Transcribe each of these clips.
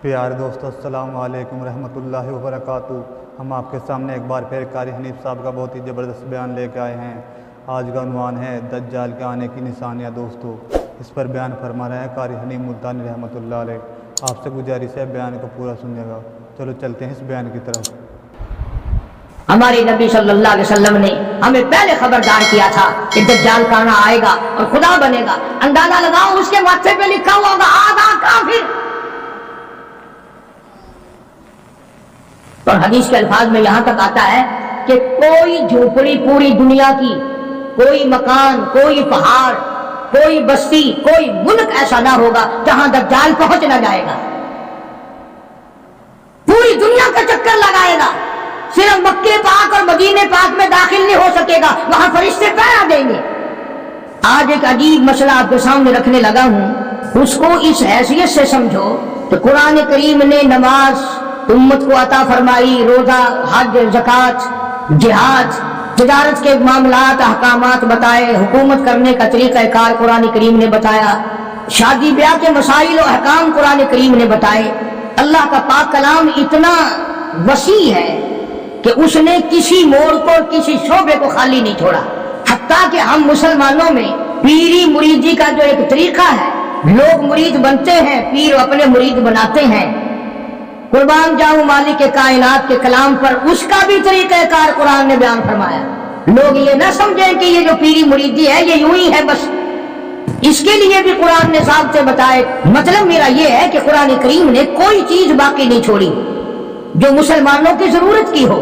پیارے دوستو السلام علیکم ورحمۃ اللہ وبرکاتہ۔ ہم آپ کے سامنے ایک بار پھر قاری حنیف صاحب کا بہت ہی زبردست بیان لے کے آئے ہیں۔ آج کا عنوان ہے دجال کے آنے کی نشانیاں دوستو۔ اس پر بیان فرما رہے ہیں قاری حنیف ملتانی رحمۃ اللہ علیہ۔ آپ سے گزارش ہے بیان کو پورا سنیے گا۔ چلو چلتے ہیں اس بیان کی طرف۔ ہمارے نبی صلی اللہ علیہ وسلم نے ہمیں پہلے خبردار کیا تھا کہ دجال کا آنا آئے گا اور خدا بنے گا۔ اندازہ لگاؤ اس کے ماتھے پہ لکھا ہوا ہوگا آدھا کافر۔ اور حدیث کے الفاظ میں یہاں تک آتا ہے کہ کوئی جھوپڑی پوری دنیا کی، کوئی مکان، کوئی پہاڑ، کوئی بستی، کوئی ملک ایسا نہ ہوگا جہاں دجال پہنچ نہ جائے گا۔ پوری دنیا کا چکر لگائے گا، صرف مکے پاک اور مدینے پاک میں داخل نہیں ہو سکے گا، وہاں فرشتے پہرا دیں گے۔ آج ایک عجیب مسئلہ آپ کے سامنے رکھنے لگا ہوں، اس کو اس حیثیت سے سمجھو کہ قرآن کریم نے نماز امت کو عطا فرمائی، روزہ، حج، زکوٰۃ، جہاد، تجارت کے معاملات، احکامات بتائے، حکومت کرنے کا طریقہ کار قرآن کریم نے بتایا، شادی بیاہ کے مسائل و احکام قرآن کریم نے بتائے۔ اللہ کا پاک کلام اتنا وسیع ہے کہ اس نے کسی موڑ کو، کسی شعبے کو خالی نہیں چھوڑا۔ حتیٰ کہ ہم مسلمانوں میں پیری مریدی کا جو ایک طریقہ ہے، لوگ مرید بنتے ہیں، پیر اپنے مرید بناتے ہیں۔ قربان جاؤں مالک کائنات کے کلام پر، اس کا بھی طریقہ کار قرآن نے بیان فرمایا۔ لوگ یہ نہ سمجھیں کہ یہ جو پیری مریدی ہے یہ یوں ہی ہے بس، اس کے لیے بھی قرآن نے صاحب سے بتائے۔ مطلب میرا یہ ہے کہ قرآن کریم نے کوئی چیز باقی نہیں چھوڑی جو مسلمانوں کی ضرورت کی ہو۔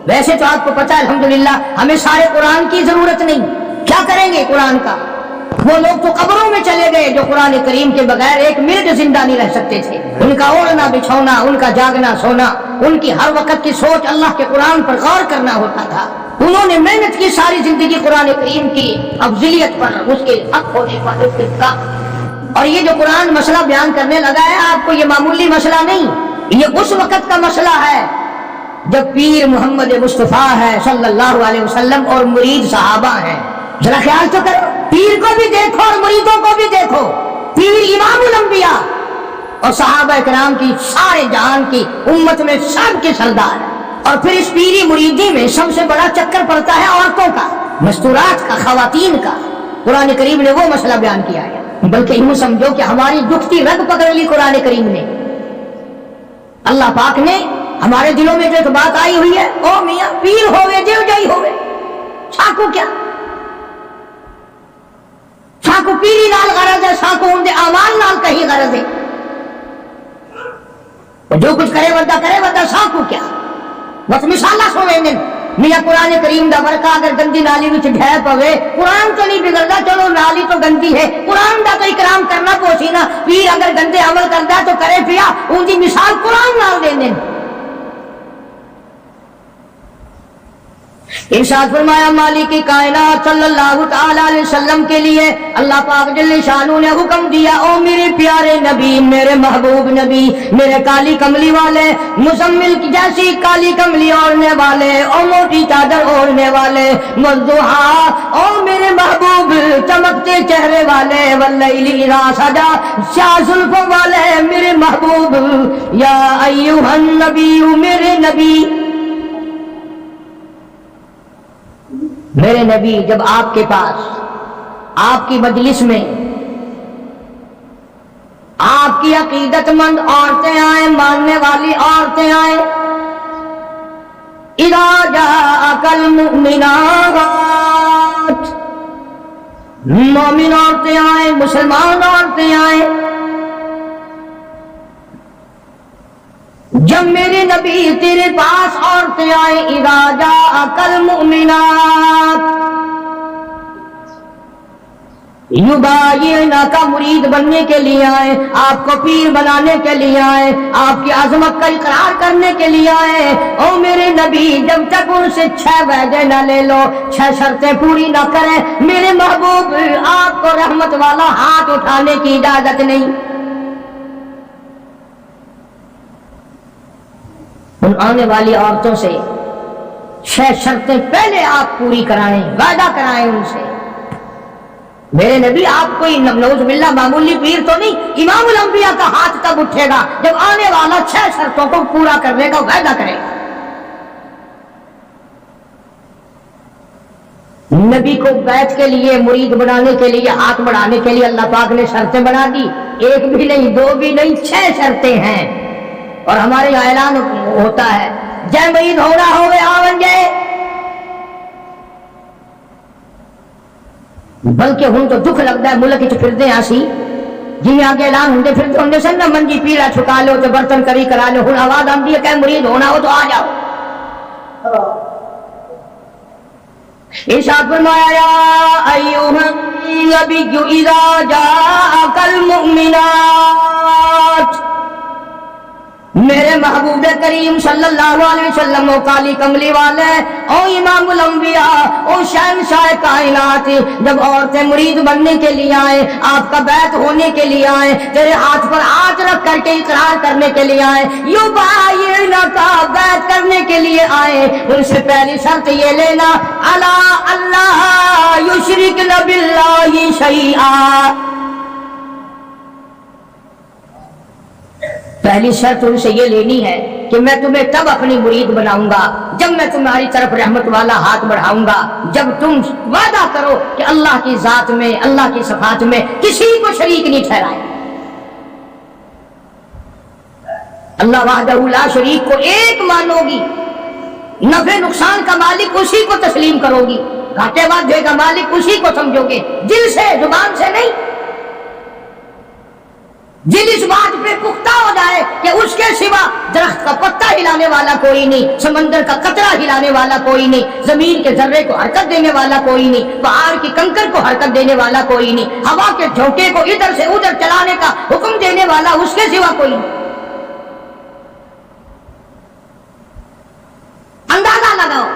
ویسے تو آپ کو پتہ ہے الحمدللہ ہمیں سارے قرآن کی ضرورت نہیں، کیا کریں گے قرآن کا؟ وہ لوگ تو قبروں میں چلے گئے جو قرآن کریم کے بغیر ایک منٹ زندہ نہیں رہ سکتے تھے۔ ان کا اوڑھنا بچھونا، ان کا جاگنا سونا، ان کی ہر وقت کی سوچ اللہ کے قرآن پر غور کرنا ہوتا تھا۔ انہوں نے محنت کی ساری زندگی قرآن کریم کی افضلیت پر، اس کے حق ہونے پر، اس کا۔ اور یہ جو قرآن مسئلہ بیان کرنے لگا ہے آپ کو، یہ معمولی مسئلہ نہیں، یہ اس وقت کا مسئلہ ہے جب پیر محمد مصطفیٰ ہے صلی اللہ علیہ وسلم اور مرید صحابہ ہیں۔ ذرا خیال تو کرو، پیر کو بھی دیکھو اور مریدوں کو بھی دیکھو۔ پیر امام الانبیاء اور صحابہ کرام کی سارے جہان کی امت میں سب کے سردار، اور پھر اس پیری مریدی میں سب سے بڑا چکر پڑتا ہے عورتوں کا، مستورات کا، خواتین کا۔ قرآن کریم نے وہ مسئلہ بیان کیا ہے، بلکہ یوں سمجھو کہ ہماری دکھتی رگ پکڑ لی قرآن کریم نے۔ اللہ پاک نے ہمارے دلوں میں جو ایک بات آئی ہوئی ہے، او میاں پیر ہوئے دیو جائی ہوئے، ساکو کیا؟ ساکو پیری نال غرض ہے، ساکو ان دے اعمال نال کہیں غرض ہے۔ جو کچھ کرے ودا ساکو کیا؟ بس مثالہ سوئے نے میاں قرآن کریم دا ورکا اگر گندی نالی وچ ڈھہ پوے، قرآن تو نہیں بگڑتا، چلو نالی تو گندی ہے، قرآن دا تو اکرام کرنا پوچھی نا۔ پیر اگر گندے عمل کرتا ہے تو کرے پیا، ان دی مثال قرآن نال دینے۔ ارشاد فرمایا مالک کائنات صلی اللہ تعالی علیہ وسلم کے لیے اللہ پاک جل شانہ نے حکم دیا، او میرے پیارے نبی، میرے محبوب نبی، میرے کالی کملی والے، مزمل کی جیسی کالی کملی اوڑھنے والے، او موٹی چادر اوڑھنے والے، والضحیٰ، او میرے محبوب چمکتے چہرے والے، واللیل اذا سجا، سیاہ زلفوں والے میرے محبوب، یا ایھا النبی، میرے نبی، میرے نبی جب آپ کے پاس، آپ کی مجلس میں آپ کی عقیدت مند عورتیں آئیں، ماننے والی عورتیں آئیں، اذا جاءک المؤمنات، مومن عورتیں آئیں، مسلمان عورتیں آئیں، جب میرے نبی تیرے پاس عورتیں آئیں، اذا جاءک المؤمنات یبایعنک، مرید بننے کے لیے آئے، آپ کو پیر بنانے کے لیے آئے، آپ کی عظمت کا اقرار کرنے کے لیے آئے۔ او میرے نبی جب تک ان سے 6 وعدے نہ لے لو، 6 شرطیں پوری نہ کریں، میرے محبوب آپ کو رحمت والا ہاتھ اٹھانے کی اجازت نہیں۔ ان آنے والی عورتوں سے 6 شرطیں پہلے آپ پوری کرائیں، وعدہ کرائیں ان سے۔ میرے نبی آپ کوئی نعوذ باللہ معمولی پیر تو نہیں، امام الانبیاء کا ہاتھ تب اٹھے گا جب آنے والا 6 شرطوں کو پورا کرنے کا وعدہ کرے گا۔ نبی کو بیعت کے لیے، مرید بنانے کے لیے، ہاتھ بڑھانے کے لیے اللہ پاک نے شرطیں بنا دی، 1 بھی نہیں، 2 بھی نہیں، 6 شرطیں ہیں۔ اور ہمارے یہاں اعلان ہوتا ہے جے مرید ہونا ہوئے آون گے، بلکہ ہوں تو دکھ لگتا ہے ملک چ پھردے آسی جی آگے اعلان ہوندے پھردے ہوندے سن نا منجی پیڑا چھکا لو تو برتن کری کرا لو، ہن آواز آندی ہے کہ مرید ہونا ہو تو آ جاؤ۔ ارشاد فرمایا یا ایھا النبی اذا جاءک المؤمنات، میرے محبوب کریم صلی اللہ علیہ وسلم او کالی کملی والے، او امام الانبیاء، او شہنشاہ کائنات، جب عورتیں مرید بننے کے لیے آئے، آپ کا بیعت ہونے کے لیے آئے، تیرے ہاتھ پر ہاتھ رکھ کر کے اقرار کرنے کے لیے آئے، یبایعنک، بیعت کرنے کے لیے آئے، ان سے پہلی شرط یہ لینا الا اللہ یشرکن باللہ شیئا، پہلی شرط ان سے یہ لینی ہے کہ میں تمہیں تب اپنی مرید بناؤں گا جب میں تمہاری طرف رحمت والا ہاتھ بڑھاؤں گا، جب تم وعدہ کرو کہ اللہ کی ذات میں، اللہ کی صفات میں کسی کو شریک نہیں ٹھہرائے، اللہ وحدہ لا شریک کو ایک مانو گی، نفع نقصان کا مالک اسی کو تسلیم کرو گی، گھاٹے وعدے کا مالک اسی کو سمجھو گے، دل سے، زبان سے نہیں۔ جن اس بات پہ پختہ ہو جائے کہ اس کے سوا درخت کا پتا ہلانے والا کوئی نہیں، سمندر کا قطرہ ہلانے والا کوئی نہیں، زمین کے ذرے کو حرکت دینے والا کوئی نہیں، پہاڑ کی کنکر کو حرکت دینے والا کوئی نہیں، ہوا کے جھونکے کو ادھر سے ادھر چلانے کا حکم دینے والا اس کے سوا کوئی نہیں۔ اندازہ لگاؤ،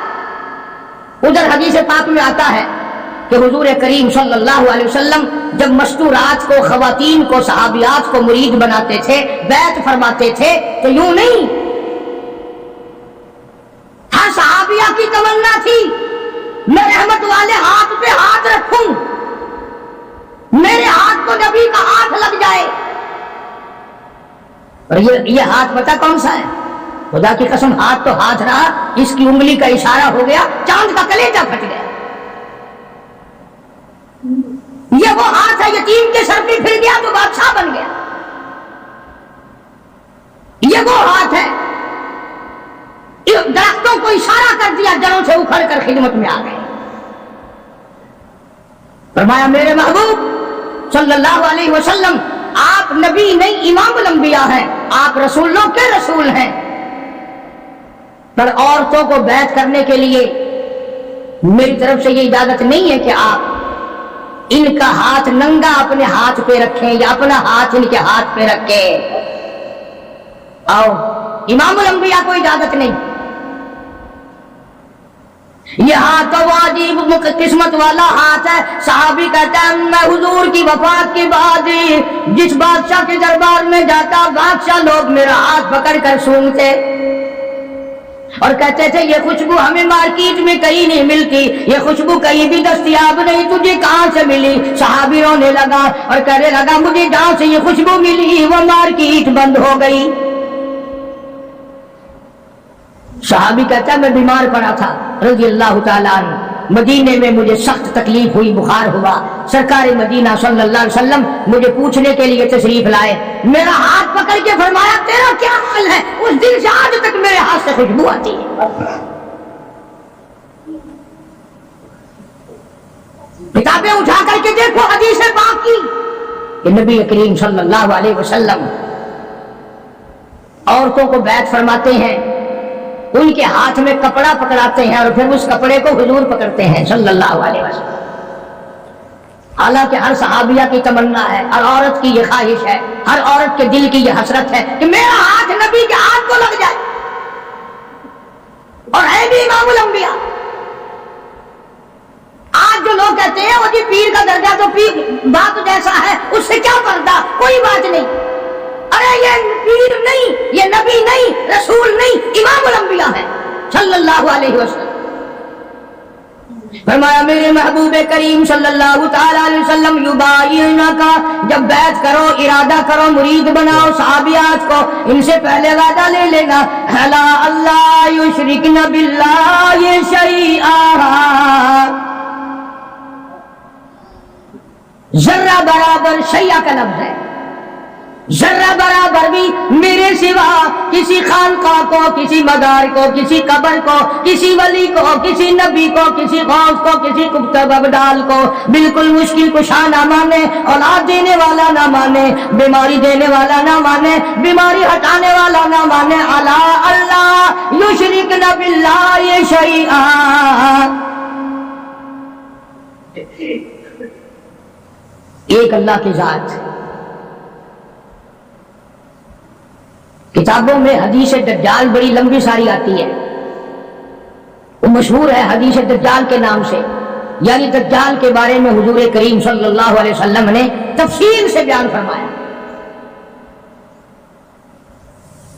ادھر حدیث پاک میں آتا ہے کہ حضور کریم صلی اللہ علیہ وسلم جب مستورات کو، خواتین کو، صحابیات کو مرید بناتے تھے، بیعت فرماتے تھے تو یوں نہیں، ہر صحابیہ کی تمنا تھی میں رحمت والے ہاتھ پہ ہاتھ رکھوں، میرے ہاتھ کو نبی کا ہاتھ لگ جائے۔ اور یہ ہاتھ پتہ کون سا ہے؟ خدا کی قسم ہاتھ تو ہاتھ رہا، اس کی انگلی کا اشارہ ہو گیا، چاند کا کلیجہ پھٹ گیا۔ یہ وہ ہاتھ ہے یتیم کے سر پہ پھر گیا تو بادشاہ بن گیا، یہ وہ ہاتھ ہے درختوں کو اشارہ کر دیا، جڑوں سے اکھڑ کر خدمت میں آ گئے۔ فرمایا میرے محبوب صلی اللہ علیہ وسلم آپ نبی نہیں، امام الانبیاء ہیں، آپ رسولوں کے رسول ہیں، پر عورتوں کو بیعت کرنے کے لیے میری طرف سے یہ اجازت نہیں ہے کہ آپ ان کا ہاتھ ننگا اپنے ہاتھ پہ رکھیں یا اپنا ہاتھ ان کے ہاتھ پہ رکھیں۔ آؤ، امام الانبیاء کو اجازت نہیں۔ یہ ہاتھ تو عجیب قسمت والا ہاتھ ہے، صحابی کہتا ہے میں حضور کی وفات کے بعد جس بادشاہ کے دربار میں جاتا، بادشاہ لوگ میرا ہاتھ پکڑ کر سونگتے اور کہتے تھے یہ خوشبو ہمیں مارکیٹ میں کہیں نہیں ملتی، یہ خوشبو کہیں بھی دستیاب نہیں، تجھے کہاں سے ملی؟ صحابی رونے لگا اور کہنے لگا مجھے جہاں سے یہ خوشبو ملی وہ مارکیٹ بند ہو گئی۔ صحابی کہتا ہے میں بیمار پڑا تھا رضی اللہ تعالیٰ عنہ، مدینے میں مجھے سخت تکلیف ہوئی، بخار ہوا، سرکار مدینہ صلی اللہ علیہ وسلم مجھے پوچھنے کے لیے تشریف لائے، میرا ہاتھ پکڑ کے فرمایا تیرا کیا حال ہے؟ اس دن سے آج تک میرے ہاتھ سے خوشبو آتی ہے۔ کتابیں اٹھا کر کے دیکھو حدیث پاک کی کہ نبی کریم صلی اللہ علیہ وسلم عورتوں کو بیعت فرماتے ہیں، ان کے ہاتھ میں کپڑا پکڑاتے ہیں اور پھر اس کپڑے کو حضور پکڑتے ہیں صلی اللہ علیہ وسلم۔ حالانکہ ہر صحابیہ کی تمنا ہے، ہر عورت کی یہ خواہش ہے، ہر عورت کے دل کی یہ حسرت ہے کہ میرا ہاتھ نبی کے ہاتھ کو لگ جائے، اور ہے بھی امام الانبیاء۔ آج جو لوگ کہتے ہیں وہ جی پیر کا درجہ تو پیر بات جیسا ہے، اس سے کیا پردہ، کوئی بات نہیں، ارے یہ پیر نہیں، یہ نبی نہیں، رسول نہیں، امام الانبیاء ہے صلی اللہ علیہ وسلم۔ فرمایا میرے محبوب کریم صلی اللہ تعالی علیہ وسلم یبایعنکا، جب بیعت کرو، ارادہ کرو، مرید بناؤ صحابیات کو، ان سے پہلے وعدہ لے لینا، الا اللہ یشرکن باللہ شیئا، ذرہ برابر، شیئا کا لفظ ہے، ذرہ برابر بھی میرے سوا کسی خانقاہ کو، کسی مزار کو، کسی قبر کو، کسی ولی کو، کسی نبی کو، کسی غوث کو، کسی کتب ابدال کو بالکل مشکل کشا نہ مانے، اولاد دینے والا نہ مانے، بیماری دینے والا نہ مانے، بیماری ہٹانے والا نہ مانے، الا اللہ یشرکن باللہ شیئا، ایک اللہ کی ذات۔ کتابوں میں حدیث دجال بڑی لمبی ساری آتی ہے، وہ مشہور ہے حدیث دجال کے نام سے، یعنی دجال کے بارے میں حضور کریم صلی اللہ علیہ وسلم نے تفصیل سے بیان فرمایا۔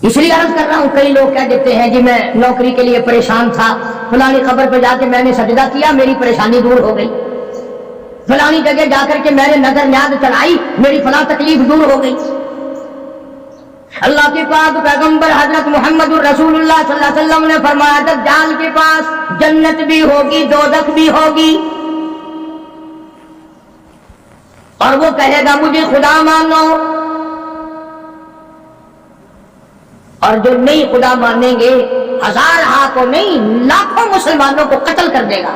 اس لیے عرض کر رہا ہوں، کئی لوگ کہہ دیتے ہیں جی میں نوکری کے لیے پریشان تھا، فلانی قبر پہ جا کے میں نے سجدہ کیا، میری پریشانی دور ہو گئی، فلانی جگہ جا کر کے میں نے نظر نیاز چڑھائی، میری فلاں تکلیف دور ہو گئی۔ اللہ کے پاک پیغمبر حضرت محمد الرسول اللہ صلی اللہ علیہ وسلم نے فرمایا دجال کے پاس جنت بھی ہوگی، دوزخ بھی ہوگی، اور وہ کہے گا مجھے خدا مانو، اور جو نہیں خدا مانیں گے ہزاروں کو نہیں لاکھوں مسلمانوں کو قتل کر دے گا۔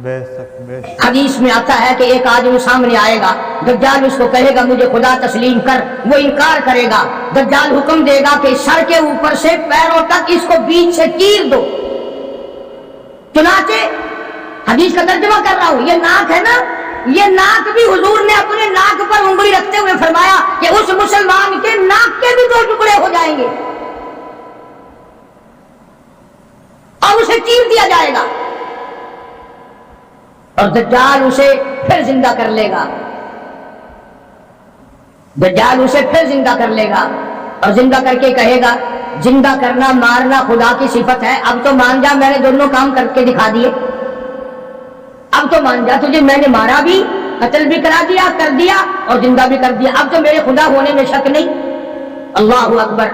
بے شک بے شک۔ حدیث میں آتا ہے کہ ایک آدمی سامنے آئے گا، دجال اس کو کہے گا مجھے خدا تسلیم کر، وہ انکار کرے گا، دجال حکم دے گا کہ سر کے اوپر سے پیروں تک اس کو بیچ سے چیر دو۔ چنانچہ حدیث کا ترجمہ کر رہا ہوں، یہ ناک ہے نا، یہ ناک بھی حضور نے اپنے ناک پر انگلی رکھتے ہوئے فرمایا کہ اس مسلمان کے ناک کے بھی 2 ٹکڑے ہو جائیں گے اور اسے چیر دیا جائے گا، اور دجال اسے پھر زندہ کر لے گا، دجال اسے پھر زندہ کر لے گا، اور زندہ کر کے کہے گا زندہ کرنا مارنا خدا کی صفت ہے، اب تو مان جا میں نے دونوں کام کر کے دکھا دیے، اب تو مان جا تجھے میں نے مارا بھی، قتل بھی کرا دیا، کر دیا اور زندہ بھی کر دیا، اب تو میرے خدا ہونے میں شک نہیں۔ اللہ اکبر۔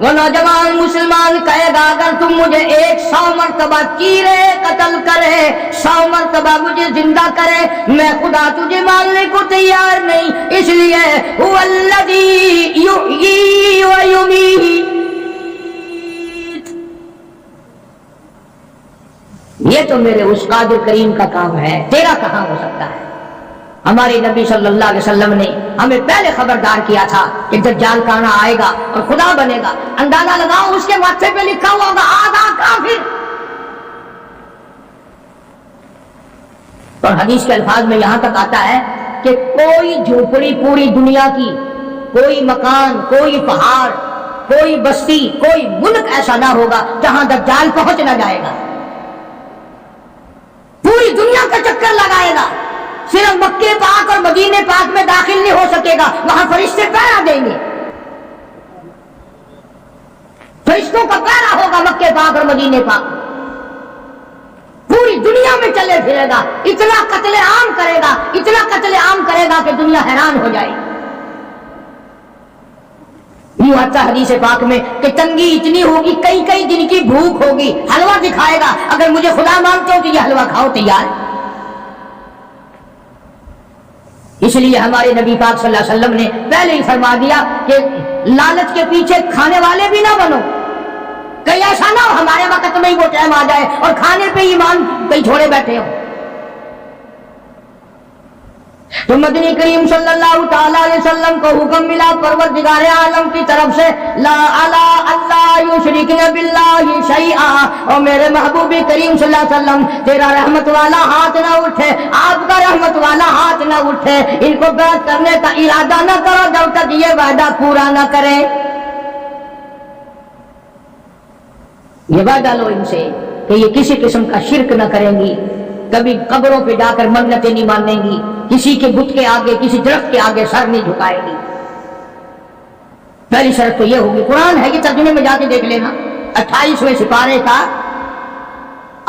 وہ نوجوان مسلمان کہے گا اگر تم مجھے 100 مرتبہ چیرے قتل کرے، 100 مرتبہ مجھے زندہ کرے، میں خدا تجھے ماننے کو تیار نہیں، اس لیے هو الذی یحیی و یمیت، یہ تو میرے اس قادر کریم کا کام ہے، تیرا کہاں ہو سکتا ہے۔ ہمارے نبی صلی اللہ علیہ وسلم نے ہمیں پہلے خبردار کیا تھا کہ دجال کانا آئے گا اور خدا بنے گا، اندازہ لگاؤ اس کے ماتھے پہ لکھا ہوا ہوگا آدھا کافر، اور حدیث کے الفاظ میں یہاں تک آتا ہے کہ کوئی جھوپڑی پوری دنیا کی، کوئی مکان، کوئی پہاڑ، کوئی بستی، کوئی ملک ایسا نہ ہوگا جہاں دجال پہنچ نہ جائے گا، پوری دنیا کا چکر لگائے گا، صرف مکے پاک اور مدینے پاک میں داخل نہیں ہو سکے گا، وہاں فرشتے پہرا دیں گے، فرشتوں کا پہرا ہوگا مکے پاک اور مدینے پاک، پوری دنیا میں چلے پھرے گا، اتنا قتل عام کرے گا، اتنا قتل عام کرے گا کہ دنیا حیران ہو جائے گی۔ یوں آتا حدیث پاک میں کہ تنگی اتنی ہوگی، کئی کئی دن کی بھوک ہوگی، حلوہ دکھائے گا، اگر مجھے خدا مانتے ہو تو یہ حلوہ کھاؤ، تیار۔ اس لیے ہمارے نبی پاک صلی اللہ علیہ وسلم نے پہلے ہی فرما دیا کہ لالچ کے پیچھے کھانے والے بھی نہ بنو، کہیں ایسا نہ ہو ہمارے وقت میں ہی وہ ٹائم آ جائے اور کھانے پہ ایمان کہیں چھوڑے بیٹھے ہو۔ تو مدنی کریم صلی اللہ تعالی علیہ وسلم کو حکم ملا پروردگار عالم کی طرف سے لا اللہ یشرکن باللہ شیئا، اور میرے محبوب کریم صلی اللہ علیہ وسلم تیرا رحمت والا ہاتھ نہ اٹھے، آپ کا رحمت والا ہاتھ نہ اٹھے، ان کو بیعت کرنے کا ارادہ نہ کرو جب تک یہ وعدہ پورا نہ کریں۔ یہ وعدہ لو ان سے کہ یہ کسی قسم کا شرک نہ کریں گی، کبھی قبروں پہ جا کر منتیں نہیں مانیں گی، کسی کے بت کے آگے، کسی درخت کے آگے سر نہیں جھکائے گی۔ پہلی شرط تو یہ ہوگی، قرآن ہے یہ ترجمے میں جا کے دیکھ لینا، 28ویں سپارے کا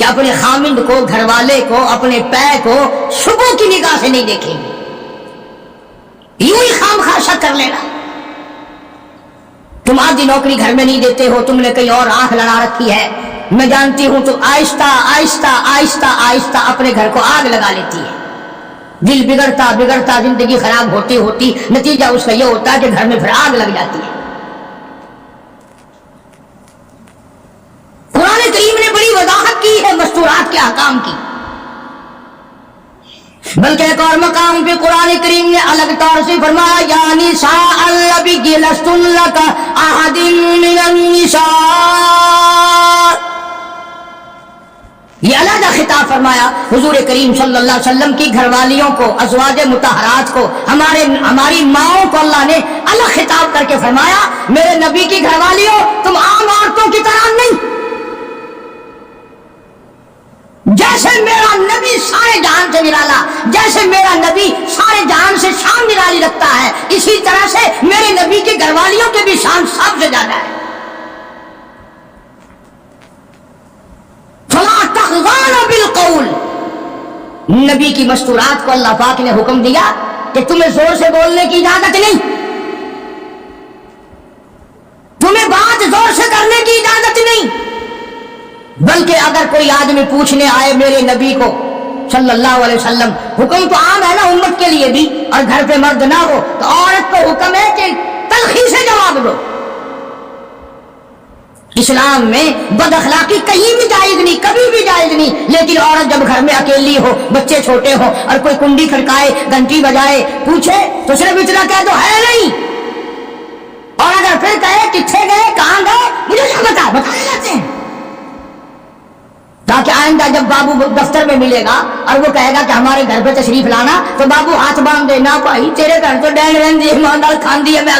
کہ اپنے خامند کو، گھر والے کو، اپنے پے کو شبو کی نگاہ سے نہیں دیکھیں گے، یوں ہی خام خواہ شک کر لینا۔ تم آدھی نوکری گھر میں نہیں دیتے ہو، تم نے کہیں اور آنکھ لڑا رکھی ہے، میں جانتی ہوں، تو آہستہ آہستہ آہستہ آہستہ اپنے گھر کو آگ لگا لیتی ہے۔ دل بگڑتا بگڑتا زندگی خراب ہوتی ہوتی نتیجہ اس کا یہ ہوتا ہے کہ گھر میں پھر آگ لگ جاتی ہے۔ قرآن کریم نے بڑی وضاحت کی ہے مستورات کے احکام کی، بلکہ ایک اور مقام پہ قرآن کریم نے الگ طور سے فرمایا یا نساء النبی لستن لک احد من النساء، یہ علیحدہ خطاب فرمایا حضور کریم صلی اللہ علیہ وسلم کی گھر والیوں کو، ازواج مطہرات کو، ہماری ماؤں کو اللہ نے الگ خطاب کر کے فرمایا میرے نبی کی گھر والیوں تم عام عورتوں کی طرح نہیں، جیسے میرا نبی سارے جہان سے نرالا، جیسے میرا نبی سارے جہان سے شان نرالی رکھتا ہے، اسی طرح سے میرے نبی کی گھر والیوں کی بھی شان سب سے زیادہ ہے۔ فلا تخضعن بالقول، نبی کی مستورات کو اللہ پاک نے حکم دیا کہ تمہیں زور سے بولنے کی اجازت نہیں، تمہیں بات زور سے کرنے کی اجازت نہیں، بلکہ اگر کوئی آدمی پوچھنے آئے میرے نبی کو صلی اللہ علیہ وسلم، حکم تو عام ہے نا امت کے لیے بھی، اور گھر پہ مرد نہ ہو تو عورت کو حکم ہے کہ تلخی سے جواب دو۔ اسلام میں بد اخلاقی کہیں بھی جائز نہیں، کبھی بھی جائز نہیں، لیکن عورت جب گھر میں اکیلی ہو، بچے چھوٹے ہو، اور کوئی کنڈی کھڑکائے، گھنٹی بجائے، پوچھے تو صرف اتنا کہہ دو ہے نہیں، اور اگر پھر کہے کتنے گئے، کہاں گئے، مجھے کیا بتائے جاتے ہیں، تاکہ آئندہ جب بابو دفتر میں ملے گا اور وہ کہے گا کہ ہمارے گھر پہ تشریف لانا، تو بابو ہاتھ باندھ دینا بھائی تیرے گھر تو ڈین رہن دی ایماندار کھان دی ہے، میں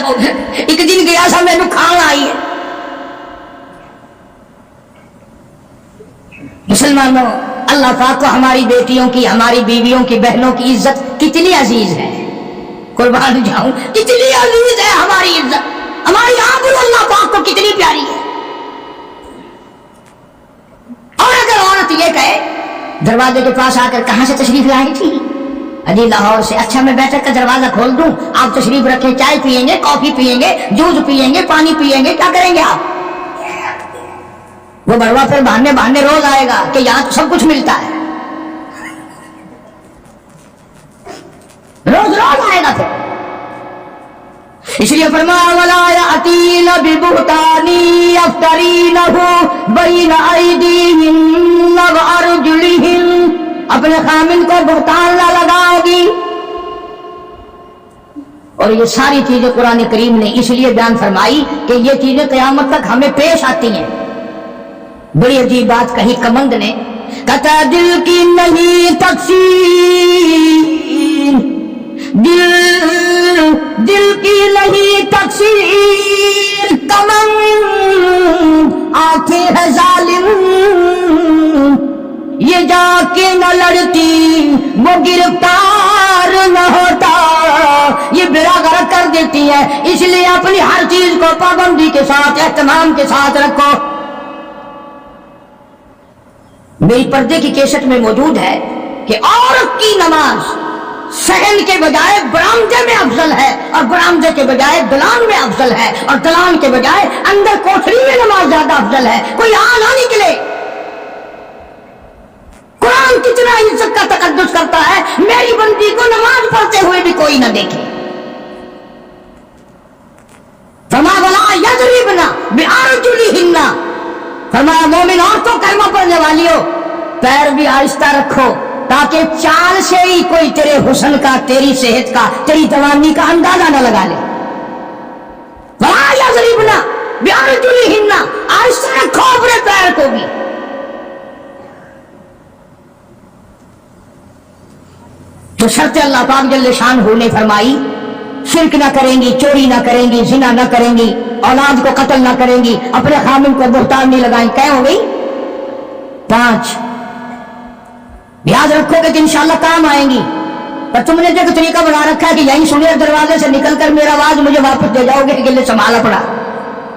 ایک دن گیا سا میں کھان آئی ہے۔ مسلمانوں، اللہ پاک کو ہماری بیٹیوں کی، ہماری بیویوں کی، بہنوں کی عزت کتنی عزیز ہے، قربان جاؤں کتنی عزیز ہے ہماری عزت، ہماری آبرو اللہ پاک کو کتنی پیاری ہے۔ اور اگر عورت یہ کہے دروازے کے پاس آ کر کہاں سے تشریف لائی تھی، ابھی لاہور سے، اچھا میں بیٹھک کا دروازہ کھول دوں، آپ تشریف رکھیں، چائے پیئیں گے، کافی پیئیں گے، جوس پیئیں گے، پانی پیئیں گے، کیا کریں گے آپ؟ وہ بڑوا پھر بہانے روز آئے گا کہ یہاں تو سب کچھ ملتا ہے، روز آئے گا پھر۔ اس لیے فرمایا وَلَا يَأْتِينَ بِبُهْتَانٍ يَفْتَرِينَهُ بَيْنَ أَيْدِيهِنَّ وَأَرْجُلِهِنَّ، اپنے خامن کو بہتان نہ لگاؤ گی۔ اور یہ ساری چیزیں قرآن کریم نے اس لیے بیان فرمائی کہ یہ چیزیں قیامت تک ہمیں پیش آتی ہیں۔ بڑی عجیب بات کہی کمند نے، کہتا دل کی نہیں تقسیم، دل کی نہیں تقسیم، کمند آنکھیں ہے ظالم، یہ جا کے نہ لڑتی وہ گرفتار نہ ہوتا، یہ بیڑا غرق کر دیتی ہے، اس لیے اپنی ہر چیز کو پابندی کے ساتھ، اہتمام کے ساتھ رکھو۔ میری پردے کی کیسٹ میں موجود ہے کہ عورت کی نماز صحن کے بجائے برآمدے میں افضل ہے، اور برآمدے کے بجائے دلان میں افضل ہے، اور دلان کے بجائے اندر کوٹھری میں نماز زیادہ افضل ہے۔ کوئی آ نہ نکلے، قرآن کتنا عزت کا تقدس کرتا ہے، میری بندی کو نماز پڑھتے ہوئے بھی کوئی نہ دیکھے۔ فرمایا وَلَا يَضْرِبْنَ بِأَرْجُلِهِنَّ، فرمایا مومن عورتوں کلمہ پڑھنے والیوں پیر بھی آہستہ رکھو، تاکہ چال سے ہی کوئی تیرے حسن کا، تیری صحت کا، تیری جوانی کا اندازہ نہ لگا لے۔ وَلَا يَضْرِبْنَ بِأَرْجُلِهِنَّ، آہستہ رکھو اپنے پیر کو بھی۔ تو شرط اللہ پاک جل شانہ نے فرمائی، شرک نہ کریں گی، چوری نہ کریں گی، زنا نہ کریں گی، اولاد کو قتل نہ کریں گی، اپنے خامن کو بہتان نہیں لگائیں، کیا ہو گئی؟ 5 یاد رکھو گے کہ انشاءاللہ کام آئیں گی۔ پر تم نے جو طریقہ بنا رکھا ہے کہ یہیں سنیر دروازے سے نکل کر میرا آواز مجھے واپس دے جاؤ گے کہ گلے سنبھالا پڑا،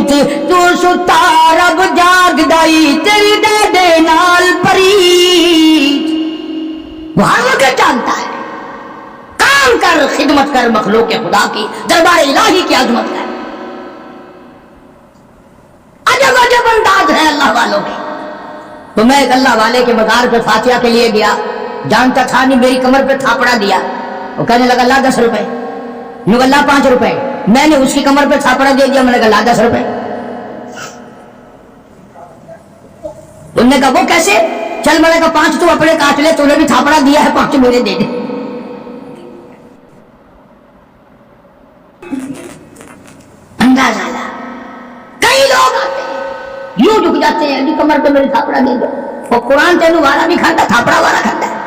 اٹھ تو ستا رب جاگ دائی تیری دے دے نال پریت. وہ ہر وقت جانتا ہے. کام کر، خدمت کر مخلوق خدا کی، دربار الہی کی عظمت کر. عجب عجب انداز ہے اللہ والوں کے. تو میں ایک اللہ والے کے مزار پہ فاتحہ کے لیے گیا، جانتا تھا نہیں، میری کمر پہ تھاپڑا دیا. وہ کہنے لگا لا 10 روپے، میں نے لا 5 روپے. میں نے اس کی کمر پہ تھاپڑا دے دیا، میں نے کہا لا 10 روپے. انہوں نے کہا وہ کیسے؟ چل میں نے کہا 5 تو اپنے کاٹ لے، تو نے بھی تھاپڑا دیا ہے، 5 میرے دے دے. اندازہ لا. کئی لوگ آتے ہیں یوں جھک جاتے ہیں، کمر پہ میری تھاپڑا دے دو. وہ قرآن تینوں والا نہیں کھاتا، تھاپڑا والا کھاتا ہے.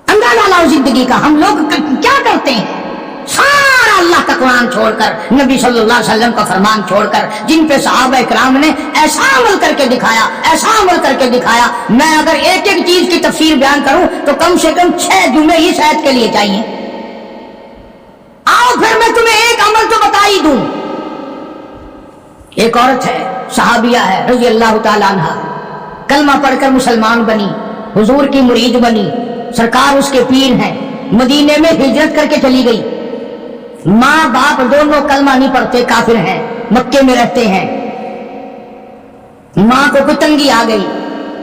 اندازہ لاؤ زندگی کا. ہم لوگ کیا کرتے ہیں؟ سارا اللہ کا قرآن چھوڑ کر، نبی صلی اللہ علیہ وسلم کا فرمان چھوڑ کر، جن پہ صحابہ اکرام نے ایسا عمل کر کے دکھایا، ایسا عمل کر کے دکھایا. میں اگر ایک ایک چیز کی تفسیر بیان کروں تو کم سے کم 6 جمعے ہی شاید کے لیے چاہیے. آؤ پھر میں تمہیں ایک عمل تو بتا ہی دوں. ایک عورت ہے، صحابیہ ہے رضی اللہ تعالیٰ عنہ، کلمہ پڑھ کر مسلمان بنی، حضور کی مرید بنی، سرکار اس کے پیر ہیں. مدینے میں ہجرت کر کے چلی گئی. ماں باپ دونوں کلمہ نہیں پڑھتے، کافر ہیں، مکے میں رہتے ہیں. ماں کو کوئی تنگی آ گئی،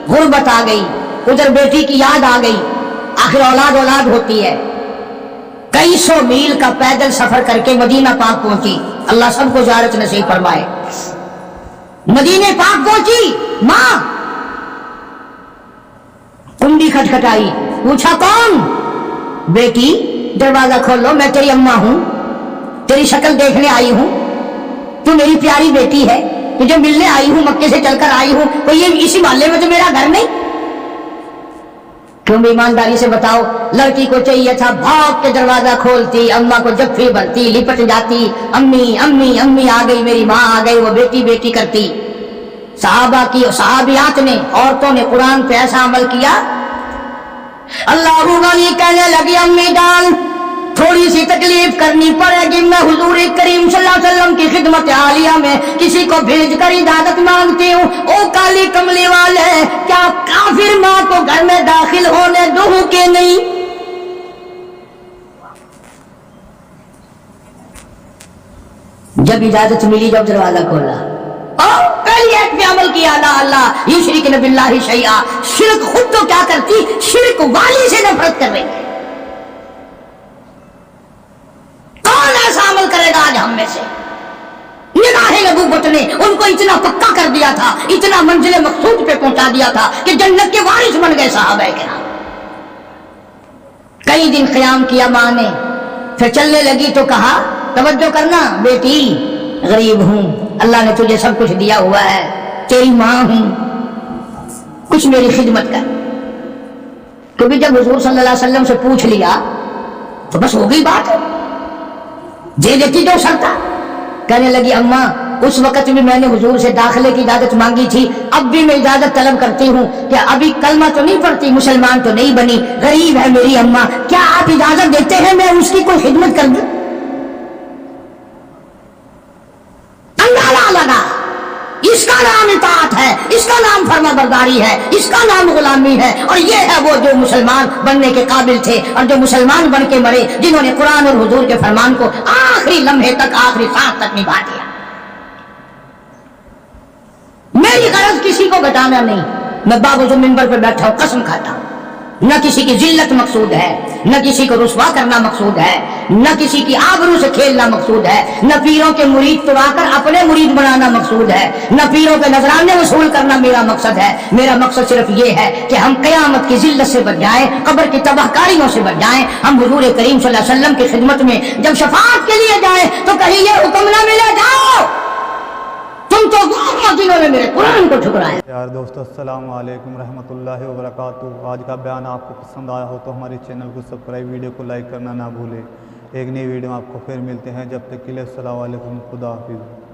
غربت آ گئی، ادھر بیٹی کی یاد آ گئی. آخر اولاد ہوتی ہے. کئی 100 میل کا پیدل سفر کر کے مدینہ پاک پہنچی. اللہ سب کو زیارت نصیب فرمائے. مدینہ پاک پہنچی، ماں کنڈی کھٹکھٹائی، پوچھا کون؟ بیٹی دروازہ کھولو، میں تیری اماں ہوں، تیری شکل دیکھنے آئی ہوں، تو میری پیاری بیٹی ہے، تجھے ملنے آئی ہوں، مکے سے چل کر آئی ہوں. کوئی یہ اسی محلے میں تو میرا گھر نہیں؟ کیوں بھی ایمانداری سے بتاؤ. لڑکی کو چاہیے تھا بھاگ کے دروازہ کھولتی، اماں کو جفی بھرتی، لپٹ جاتی، امی امی امی آ گئی، میری ماں آ گئی، وہ بیٹی بیٹی کرتی. صحابہ کی صحابیات نے، عورتوں نے قرآن پہ ایسا عمل کیا. اللہ غنی کہنے لگی امی جان تھوڑی سی تکلیف کرنی پڑے گی، میں حضور کریم صلی اللہ علیہ وسلم کی خدمت عالیہ میں کسی کو بھیج کر اجازت مانگتی ہوں. او کالی کملی والے، کیا کافر ماں کو گھر میں داخل ہونے دوں کہ نہیں؟ جب اجازت ملی، جب دروازہ کھولا، پہلی ایک پہ عمل کیا، لا اللہ یشرک باللہ شیئا. شرک خود تو کیا کرتی، شرک والی سے نفرت کر رہی ہے. کون ایسا عمل کرے گا آج ہم میں سے؟ نگاہ نبوت نے ان کو اتنا پکا کر دیا تھا، اتنا منزل مقصود پہ پہنچا دیا تھا کہ جنت کے وارث بن گئے صحابہ کرام. کئی دن قیام کیا ماں نے، پھر چلنے لگی تو کہا توجہ کرنا بیٹی، غریب ہوں، اللہ نے تجھے سب کچھ دیا ہوا ہے، تیری ماں ہوں، کچھ میری خدمت کر. کیونکہ جب حضور صلی اللہ علیہ وسلم سے پوچھ لیا تو بس ہو گئی بات، دے دیتی جو سرتا. کہنے لگی اماں اس وقت بھی میں نے حضور سے داخلے کی اجازت مانگی تھی، اب بھی میں اجازت طلب کرتی ہوں کہ ابھی کلمہ تو نہیں پڑھتی، مسلمان تو نہیں بنی، غریب ہے میری اماں، کیا آپ اجازت دیتے ہیں میں اس کی کوئی خدمت کر دوں؟ لگا. اس کا نام اطاعت ہے، اس کا نام فرما برداری ہے، اس کا نام غلامی ہے. اور یہ ہے وہ جو مسلمان بننے کے قابل تھے اور جو مسلمان بن کے مرے، جنہوں نے قرآن اور حضور کے فرمان کو آخری لمحے تک، آخری سانس تک نبھا دیا. میری غرض کسی کو گھٹانا نہیں. میں باوجود منبر پہ بیٹھا ہوں، قسم کھاتا ہوں، نہ کسی کی ذلت مقصود ہے، نہ کسی کو رسوا کرنا مقصود ہے، نہ کسی کی آبرو سے کھیلنا مقصود ہے، نہ پیروں کے مرید توڑا کر اپنے مرید بنانا مقصود ہے، نہ پیروں کے نذرانے وصول کرنا میرا مقصد ہے. میرا مقصد صرف یہ ہے کہ ہم قیامت کی ذلت سے بچ جائیں، قبر کی تباہ کاریوں سے بچ جائیں. ہم حضور کریم صلی اللہ علیہ وسلم کی خدمت میں جب شفاعت کے لیے جائیں تو کہیں یہ حکم نہ ملے جاؤ تم تو وہ ہو جنہوں نے میرے قرآن کو ٹھکرایا. یار دوستو السلام علیکم رحمۃ اللہ وبرکاتہ. آج کا بیان آپ کو پسند آیا ہو تو ہمارے چینل کو سبسکرائب، ویڈیو کو لائک کرنا نہ بھولیں. ایک نئی ویڈیو آپ کو پھر ملتے ہیں، جب تک کے لیے السلام علیکم، خدا حافظ.